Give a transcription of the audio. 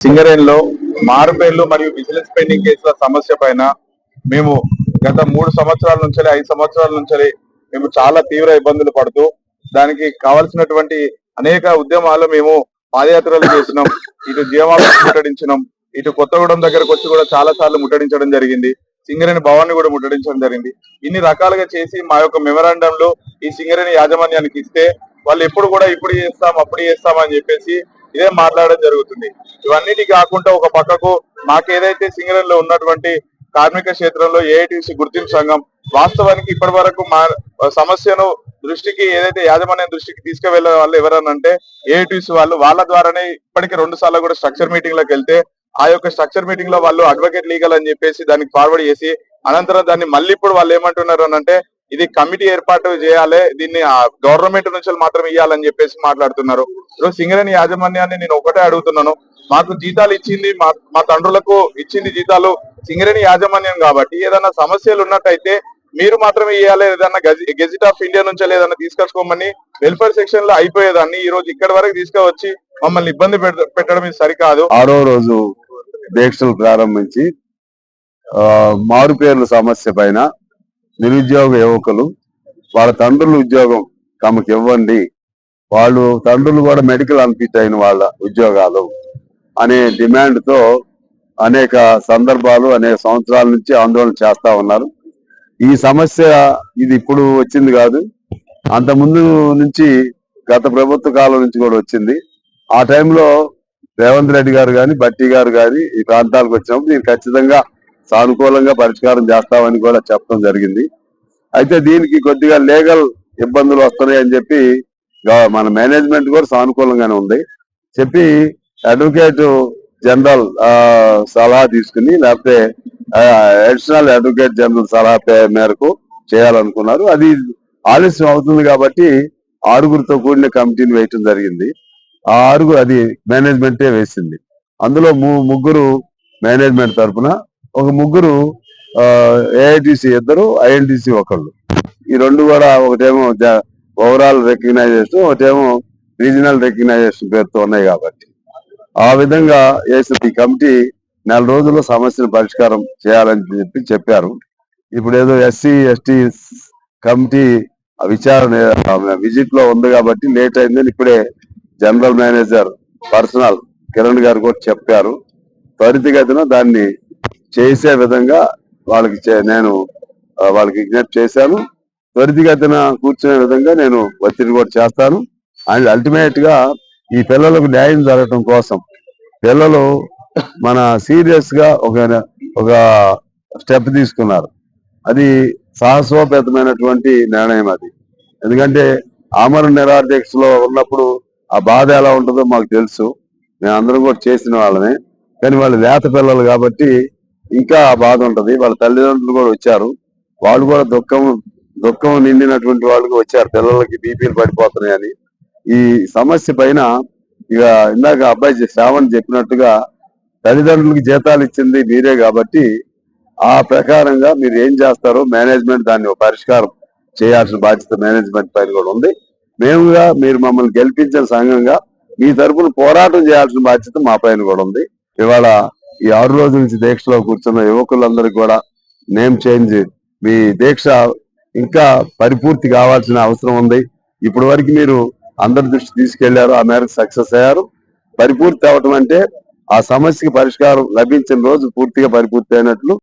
సింగరేణిలో మారుపేర్లు మరియు vigilance pending కేసుల సమస్య పైన మేము గత 3 సంవత్సరాల నుంచి 5 సంవత్సరాల నుంచి మేము చాలా తీవ్ర ఇబ్బందులు పడుతూ దానికి కావాల్సినటువంటి అనేక ఉద్యమాలు మేము పాదయాత్రలు చేసినాం. ఇటు జీవమాలను ముట్టడించినాం, ఇటు కొత్తగూడెం దగ్గరకు వచ్చి కూడా చాలా సార్లు ముట్టడించడం జరిగింది. సింగరేణి భవన్ కూడా ముట్టడించడం జరిగింది. ఇన్ని రకాలుగా చేసి మా యొక్క మెమరాండంలో ఈ సింగరేణి యాజమాన్యానికి ఇస్తే వాళ్ళు ఎప్పుడు కూడా ఇప్పుడు చేస్తాం అప్పుడు చేస్తాం అని చెప్పేసి ఇదే మాట్లాడడం జరుగుతుంది. ఇవన్నిటి కాకుండా ఒక పక్కకు మాకేదైతే సింగరేణిలో ఉన్నటువంటి కార్మిక క్షేత్రంలో ఏఐటీసీ గుర్తింపు సంఘం వాస్తవానికి ఇప్పటి వరకు మా సమస్యను దృష్టికి ఏదైతే యాజమాన్యం దృష్టికి తీసుకువెళ్ళే వాళ్ళు ఎవరనంటే ఏఐటీసీ వాళ్ళ ద్వారానే ఇప్పటికి 2 సార్లు కూడా స్ట్రక్చర్ మీటింగ్ లకు వెళ్తే ఆ యొక్క స్ట్రక్చర్ మీటింగ్ లో వాళ్ళు అడ్వకేట్ లీగల్ అని చెప్పేసి దానికి ఫార్వర్డ్ చేసి అనంతరం దాన్ని మళ్ళీ ఇప్పుడు వాళ్ళు ఏమంటున్నారు అనంటే ఇది కమిటీ ఏర్పాటు చేయాలి, దీన్ని గవర్నమెంట్ నుంచి మాత్రం ఇవ్వాలని చెప్పేసి మాట్లాడుతున్నారు. ఈరోజు సింగరేణి యాజమాన్యాన్ని నేను ఒకటే అడుగుతున్నాను, మాకు జీతాలు ఇచ్చింది మా తండ్రులకు ఇచ్చింది జీతాలు సింగరేణి యాజమాన్యం కాబట్టి ఏదైనా సమస్యలు ఉన్నట్టయితే మీరు మాత్రమే ఇవ్వాలి, ఏదన్నా గెజిట్ ఆఫ్ ఇండియా నుంచి ఏదైనా తీసుకొచ్చుకోమని వెల్ఫేర్ సెక్షన్ లో అయిపోయేదాన్ని ఈ రోజు ఇక్కడ వరకు తీసుకువచ్చి మమ్మల్ని ఇబ్బంది పెట్టడం ఇది సరికాదు. 6వ రోజు దీక్షలు ప్రారంభించి మారుపేర్ల సమస్య పైన నిరుద్యోగ యువకులు వాళ్ళ తండ్రుల ఉద్యోగం తమకు ఇవ్వండి, వాళ్ళు తండ్రులు కూడా మెడికల్ అన్ఫిట్ అయిన వాళ్ళ ఉద్యోగాలు అనే డిమాండ్ తో అనేక సందర్భాలు అనేక సంవత్సరాల నుంచి ఆందోళన చేస్తా ఉన్నారు. ఈ సమస్య ఇది ఇప్పుడు వచ్చింది కాదు, అంత ముందు నుంచి గత ప్రభుత్వ కాలం నుంచి కూడా వచ్చింది. ఆ టైంలో రేవంత్ రెడ్డి గారు కానీ బట్టి గారు కానీ ఈ ప్రాంతాలకు వచ్చినప్పుడు నేను ఖచ్చితంగా సానుకూలంగా పరిష్కారం చేస్తామని కూడా చెప్పడం జరిగింది. అయితే దీనికి కొద్దిగా లీగల్ ఇబ్బందులు వస్తున్నాయి అని చెప్పి మన మేనేజ్మెంట్ కూడా సానుకూలంగానే ఉంది చెప్పి అడ్వకేట్ జనరల్ సలహా తీసుకుని లేకపోతే అడిషనల్ అడ్వకేట్ జనరల్ సలహా మేరకు చేయాలనుకున్నారు. అది ఆలస్యం అవుతుంది కాబట్టి 6గురితో కూడిన కమిటీని వేయటం జరిగింది. ఆ 6 అది మేనేజ్మెంటే వేసింది. అందులో 3 మేనేజ్మెంట్ తరఫున, ఒక 3 ఏఐటిసి 2, ఐఎన్టీసీ 1. ఈ 2 కూడా ఒకటేమో ఓవరాల్ రికగ్నైజేషన్, ఒకటేమో రీజనల్ రికగ్నైజేషన్ పేరుతో ఉన్నాయి కాబట్టి ఆ విధంగా వేసిన ఈ కమిటీ 4 రోజుల్లో సమస్యను పరిష్కారం చేయాలని చెప్పారు. ఇప్పుడు ఏదో ఎస్సీ ఎస్టీ కమిటీ విచారణ విజిట్ లో ఉంది కాబట్టి లేట్ అయిందని ఇప్పుడే జనరల్ మేనేజర్ పర్సనల్ కిరణ్ గారు కూడా చెప్పారు. త్వరితగతిన దాన్ని చేసే విధంగా నేను వాళ్ళకి విజ్ఞప్తి చేశాను. త్వరితగతిన కూర్చునే విధంగా నేను ఒత్తిడి కూడా చేస్తాను. అండ్ అల్టిమేట్ గా ఈ పిల్లలకు న్యాయం జరగటం కోసం పిల్లలు మన సీరియస్ గా ఒక స్టెప్ తీసుకున్నారు. అది సాహసోపేతమైనటువంటి నిర్ణయం అది. ఎందుకంటే ఆమరణ నిరాదీక్షలో ఉన్నప్పుడు ఆ బాధ ఎలా ఉంటుందో మాకు తెలుసు, మేము అందరం కూడా చేసిన వాళ్ళమే. కానీ వాళ్ళు లేత పిల్లలు కాబట్టి ఇంకా ఆ బాధ ఉంటది. వాళ్ళ తల్లిదండ్రులు కూడా వచ్చారు, వాళ్ళు కూడా దుఃఖం నిండినటువంటి వాళ్ళు వచ్చారు, పిల్లలకి బీపీలు పడిపోతున్నాయని. ఈ సమస్య పైన ఇక ఇందాక అబ్బాయి శ్రావణ్ చెప్పినట్టుగా తల్లిదండ్రులకి జీతాలు ఇచ్చింది మీరే కాబట్టి ఆ ప్రకారంగా మీరు ఏం చేస్తారో మేనేజ్మెంట్ దాన్ని పరిష్కారం చేయాల్సిన బాధ్యత మేనేజ్మెంట్ పైన కూడా ఉంది. మీరు మమ్మల్ని గెలిపించిన సంఘంగా మీ తరఫున పోరాటం చేయాల్సిన బాధ్యత మా పైన కూడా ఉంది. ఇవాళ ఈ 6 రోజుల నుంచి దీక్షలో కూర్చున్న యువకులందరికీ కూడా నేమ్ చేంజ్, మీ దీక్ష ఇంకా పరిపూర్తి కావాల్సిన అవసరం ఉంది. ఇప్పటి వరకు మీరు అందరి దృష్టి తీసుకెళ్లారు, ఆ మేరకు సక్సెస్ అయ్యారు. పరిపూర్తి అవటం అంటే ఆ సమస్యకి పరిష్కారం లభించిన రోజు పూర్తిగా పరిపూర్తి అయినట్లు.